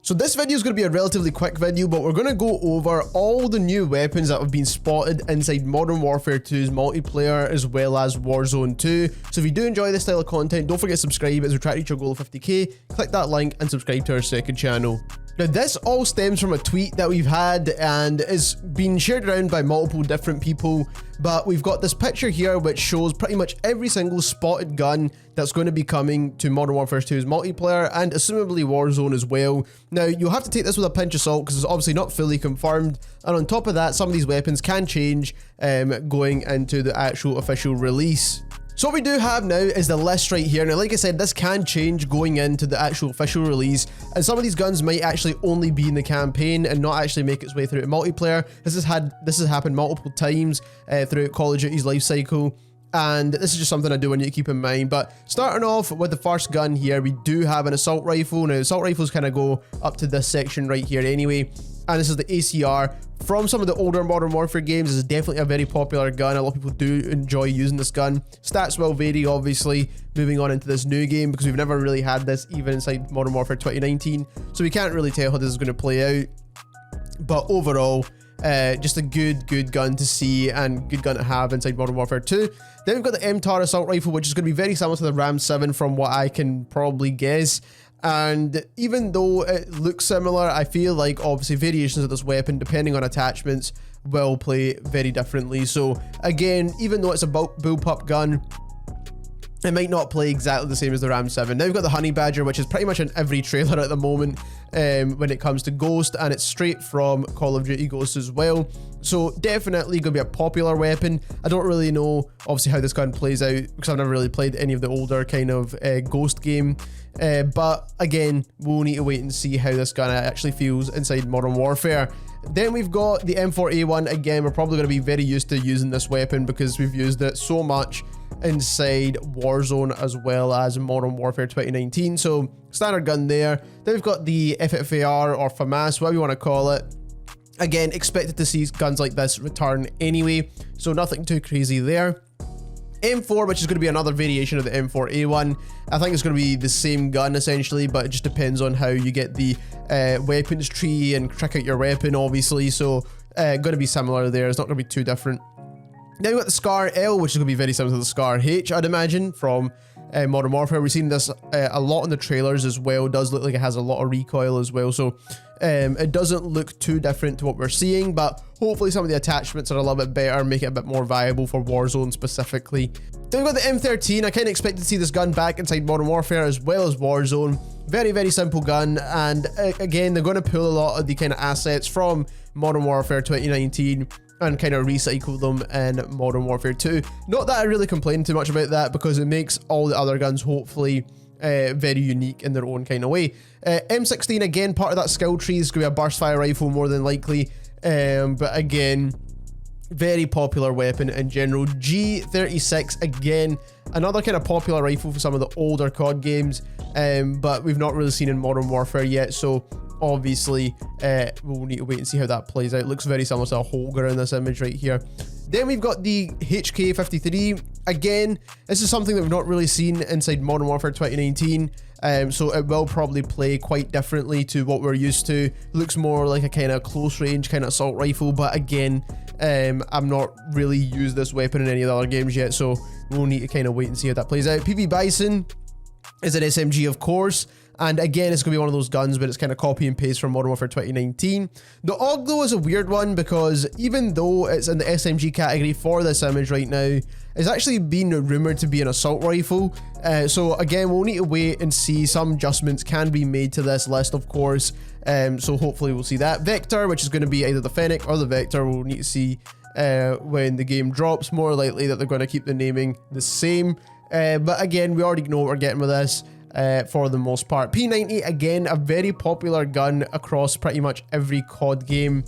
So this video is going to be a relatively quick video, but we're going to go over all the new weapons that have been spotted inside Modern Warfare 2's multiplayer as well as Warzone 2. So if you do enjoy this style of content, don't forget to subscribe as we try to reach our goal of 50k. Click that link and subscribe to our second channel. Now this all stems from a tweet that we've had and is being shared around by multiple different people, but we've got this picture here which shows pretty much every single spotted gun that's going to be coming to Modern Warfare 2's multiplayer and assumably Warzone as well. Now you'll have to take this with a pinch of salt because it's obviously not fully confirmed, and on top of that some of these weapons can change going into the actual official release. So what we do have now is the list right here. Now, like I said, this can change going into the actual official release, and some of these guns might actually only be in the campaign and not actually make its way through to multiplayer. This has happened multiple times throughout Call of Duty's life cycle, and this is just something I do want you to keep in mind. But starting off with the first gun here, we do have an assault rifle. Now, assault rifles kind of go up to this section right here anyway, and this is the ACR. From some of the older Modern Warfare games, this is definitely a very popular gun. A lot of people do enjoy using this gun. Stats will vary, obviously, moving on into this new game, because we've never really had this even inside Modern Warfare 2019. So we can't really tell how this is going to play out. But overall, just a good gun to see and good gun to have inside Modern Warfare 2. Then we've got the MTAR assault rifle, which is going to be very similar to the Ram 7 from what I can probably guess. And even though it looks similar, I feel like obviously variations of this weapon, depending on attachments, will play very differently. So again, even though it's a bullpup gun, it might not play exactly the same as the Ram 7. Now we've got the Honey Badger, which is pretty much in every trailer at the moment when it comes to Ghost, and it's straight from Call of Duty Ghost as well. So definitely going to be a popular weapon. I don't really know, obviously, how this gun plays out because I've never really played any of the older kind of Ghost game. But again, we'll need to wait and see how this gun actually feels inside Modern Warfare. Then we've got the M4A1. Again, we're probably going to be very used to using this weapon because we've used it so much inside Warzone as well as Modern Warfare 2019. So standard gun there. Then we've got the FFAR or FAMAS, whatever you want to call it. Again, expected to see guns like this return anyway, so nothing too crazy there. M4, which is going to be another variation of the M4A1. I think it's going to be the same gun essentially, but it just depends on how you get the weapons tree and trick out your weapon, obviously. So going to be similar there. It's not going to be too different. Then we've got the Scar L, which is going to be very similar to the Scar H, I'd imagine, from Modern Warfare. We've seen this a lot in the trailers as well. It does look like it has a lot of recoil as well, so it doesn't look too different to what we're seeing, but hopefully some of the attachments are a little bit better, make it a bit more viable for Warzone specifically. Then we've got the M13. I kind of expect to see this gun back inside Modern Warfare as well as Warzone. Very simple gun, and again, they're going to pull a lot of the kind of assets from Modern Warfare 2019 and kind of recycle them in Modern Warfare 2. Not that I really complain too much about that, because it makes all the other guns hopefully very unique in their own kind of way. M16, again, part of that skill tree is going to be a burst fire rifle more than likely, but again, very popular weapon in general. G36, again, another kind of popular rifle for some of the older COD games, but we've not really seen in Modern Warfare yet, so obviously we'll need to wait and see how that plays out. It looks very similar to a Holger in this image right here. Then we've got the HK53. Again, this is something that we've not really seen inside Modern Warfare 2019, so it will probably play quite differently to what we're used to. Looks more like a kind of close range kind of assault rifle, but again, I've not really used this weapon in any of the other games yet, so we'll need to kind of wait and see how that plays out. PV Bison is an SMG, of course. And again, it's going to be one of those guns, but it's kind of copy and paste from Modern Warfare 2019. The AUG, though, is a weird one because even though it's in the SMG category for this image right now, it's actually been rumored to be an assault rifle. So again, we'll need to wait and see. Some adjustments can be made to this list, of course. So hopefully we'll see that. Vector, which is going to be either the Fennec or the Vector, we'll need to see when the game drops. More likely that they're going to keep the naming the same. But again, we already know what we're getting with this. For the most part. P90, again, a very popular gun across pretty much every COD game.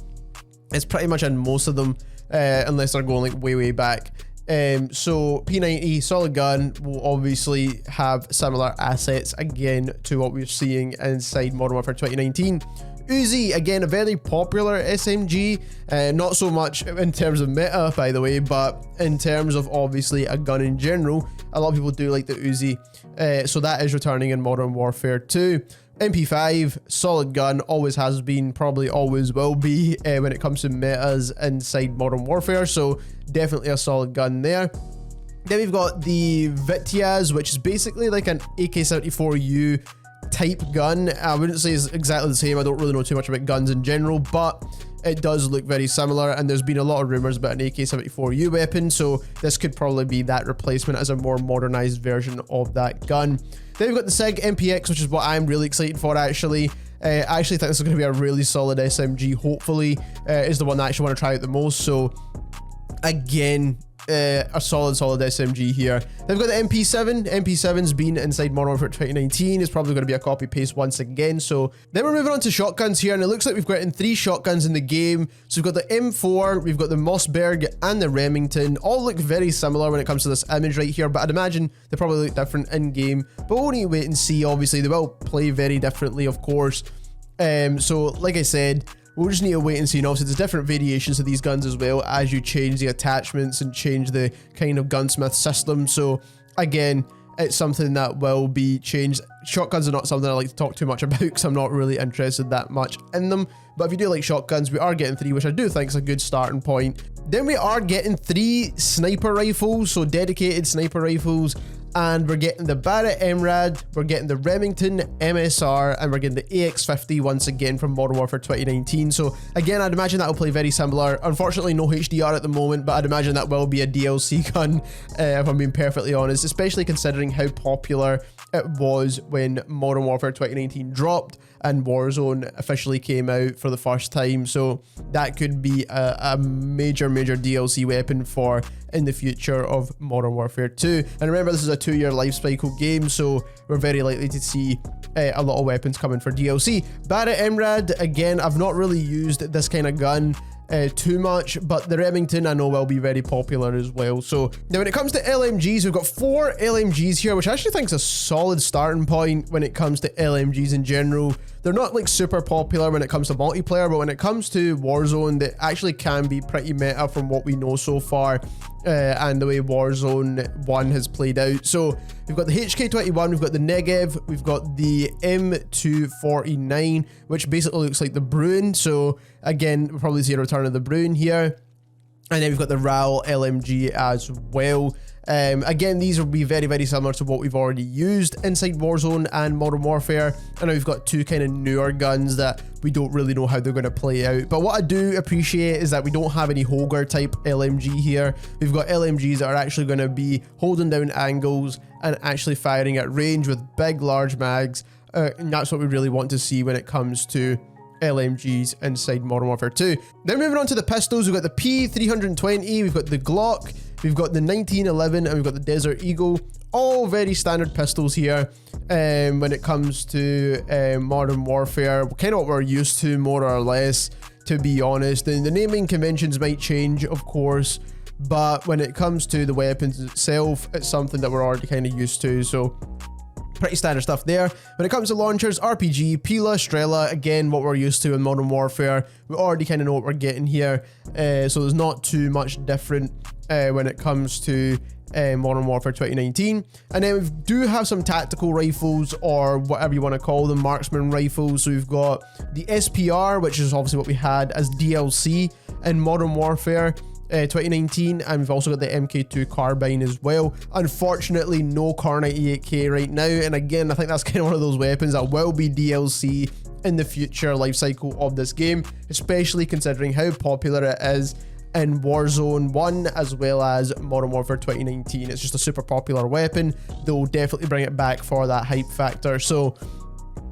It's pretty much in most of them, unless they're going like way back. So P90, solid gun, will obviously have similar assets again to what we're seeing inside Modern Warfare 2019. Uzi, again, a very popular SMG, not so much in terms of meta, by the way, but in terms of obviously a gun in general. A lot of people do like the Uzi, so that is returning in Modern Warfare 2. MP5, solid gun, always has been, probably always will be when it comes to metas inside Modern Warfare, so definitely a solid gun there. Then we've got the Vitiaz, which is basically like an AK-74U type gun. I wouldn't say it's exactly the same, I don't really know too much about guns in general, but it does look very similar, and there's been a lot of rumors about an AK-74U weapon, so this could probably be that replacement as a more modernized version of that gun. Then we've got the SIG MPX, which is what I'm really excited for actually. I actually think this is going to be a really solid SMG, hopefully, is the one that I actually want to try out the most, so again, a solid SMG here. They've got the MP7. MP7's been inside Modern Warfare 2019. It's probably going to be a copy paste once again. So then we're moving on to shotguns here, and it looks like we've gotten 3 shotguns in the game. So we've got the M4, we've got the Mossberg, and the Remington. All look very similar when it comes to this image right here, but I'd imagine they probably look different in game. But we'll need to wait and see. Obviously, they will play very differently, of course. So like I said, we'll just need to wait and see. And obviously there's different variations of these guns as well as you change the attachments and change the kind of gunsmith system. So again, it's something that will be changed. Shotguns are not something I like to talk too much about because I'm not really interested that much in them. But if you do like shotguns, we are getting 3, which I do think is a good starting point. Then we are getting 3 sniper rifles, so dedicated sniper rifles. And we're getting the Barrett MRAD, we're getting the Remington MSR, and we're getting the AX50 once again from Modern Warfare 2019. So again, I'd imagine that will play very similar. Unfortunately, no HDR at the moment, but I'd imagine that will be a DLC gun, if I'm being perfectly honest, especially considering how popular it was when Modern Warfare 2019 dropped and Warzone officially came out for the first time. So that could be a major DLC weapon for in the future of Modern Warfare 2. And remember, this is a 2-year life cycle game, so we're very likely to see a lot of weapons coming for DLC. Barrett MRAD, again, I've not really used this kind of gun too much, but the Remington I know will be very popular as well. So now when it comes to LMGs, we've got 4 LMGs here, which I actually think is a solid starting point when it comes to LMGs in general. They're not like super popular when it comes to multiplayer, but when it comes to Warzone, they actually can be pretty meta from what we know so far, and the way Warzone 1 has played out. So we've got the HK21, we've got the Negev, we've got the M249, which basically looks like the Bruin. So again, we'll probably see a return of the Bruin here. And then we've got the RAL LMG as well. Again, these will be very similar to what we've already used inside Warzone and Modern Warfare. And now we've got 2 kind of newer guns that we don't really know how they're going to play out. But what I do appreciate is that we don't have any Holger type LMG here. We've got LMGs that are actually going to be holding down angles and actually firing at range with big, large mags. And that's what we really want to see when it comes to LMGs inside Modern Warfare 2. Then moving on to the pistols, we've got the P320, we've got the Glock, we've got the 1911, and we've got the Desert Eagle. All very standard pistols here when it comes to Modern Warfare, kind of what we're used to more or less, to be honest. And the naming conventions might change, of course, but when it comes to the weapons itself, it's something that we're already kind of used to. So pretty standard stuff there. When it comes to launchers, RPG, Pila, Strela, again, what we're used to in Modern Warfare. We already kind of know what we're getting here, so there's not too much different when it comes to Modern Warfare 2019. And then we do have some tactical rifles, or whatever you want to call them, marksman rifles. So we've got the SPR, which is obviously what we had as DLC in Modern Warfare 2019, and we've also got the MK2 carbine as well. Unfortunately, no Car 98K right now, and again, I think that's kind of one of those weapons that will be DLC in the future life cycle of this game, especially considering how popular it is in Warzone 1 as well as Modern Warfare 2019. It's just a super popular weapon. They'll definitely bring it back for that hype factor. So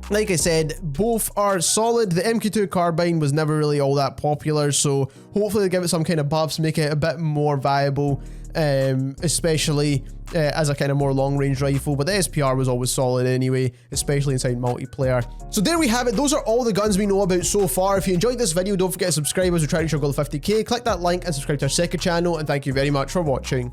like I said, both are solid. The MK2 carbine was never really all that popular, so hopefully they give it some kind of buffs, make it a bit more viable, especially as a kind of more long-range rifle. But the SPR was always solid anyway, especially inside multiplayer. So there we have it. Those are all the guns we know about so far. If you enjoyed this video, don't forget to subscribe as we try to reach our goal of 50k. Click that like and subscribe to our second channel, and thank you very much for watching.